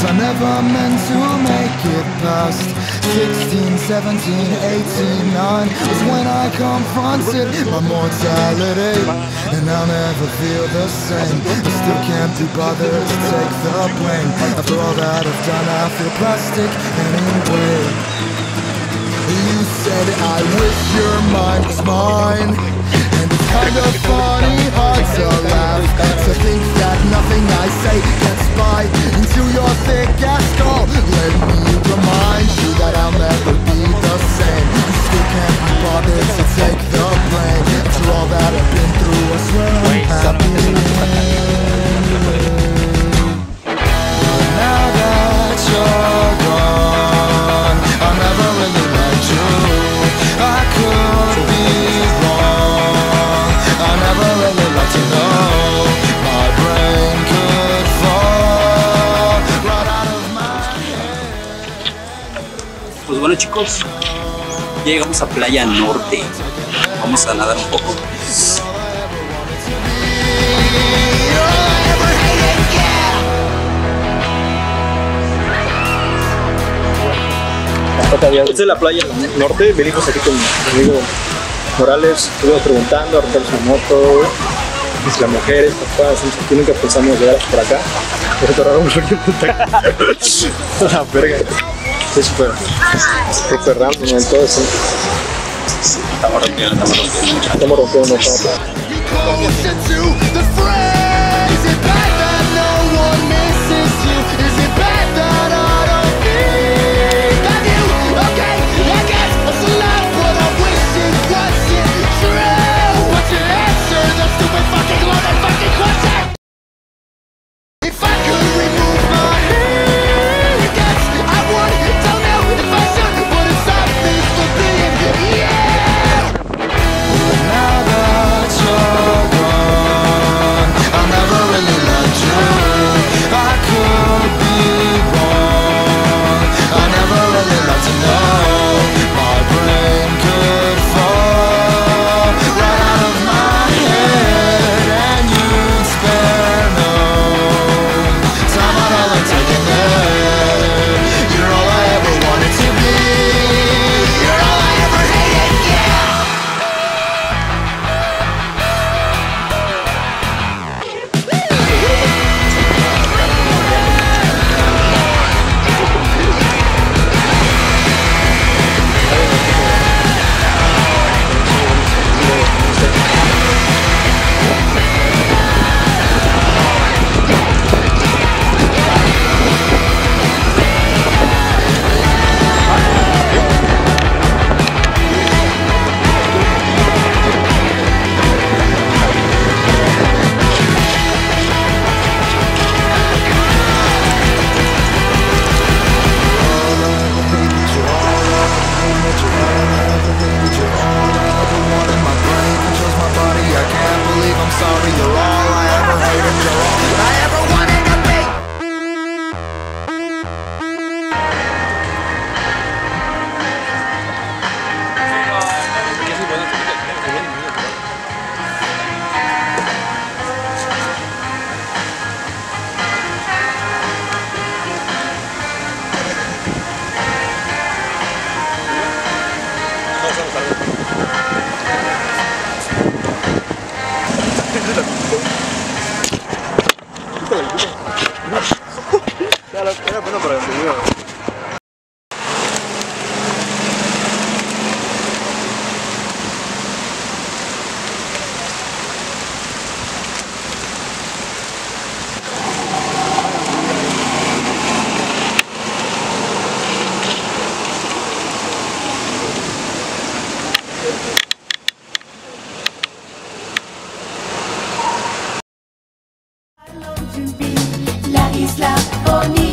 I never meant to make it past 16, 17, 18, 9 was when I confronted my mortality, and I'll never feel the same. I still can't be bothered to take the blame. After all that I've done, I feel plastic anyway. You said I wish your mind was mine, and it's kind of funny, hard to laugh, to think that nothing I say gets by into your thick ass skull. Let me remind you that I'll never be the same. You still can't be bothered to take the blame. After all that I've been through, I swear I'm happy. But now that you're gone, I never really liked you. I could be wrong, I never really liked to know. My brain could fall right out of my head. Pues bueno, chicos, ya llegamos a Playa Norte. Vamos a nadar un poco. Esta es la Playa Norte. Venimos aquí con mi amigo Morales. Estuvimos preguntando, a rentar su moto. Isla Mujeres, papá, aquí nunca pensamos llegar hasta por acá. Pero te ahorramos aquí en la verga. Sí, súper random en todo eso. Estamos rompiendo. Estamos rompiendo. Era bueno para el video. La isla bonita.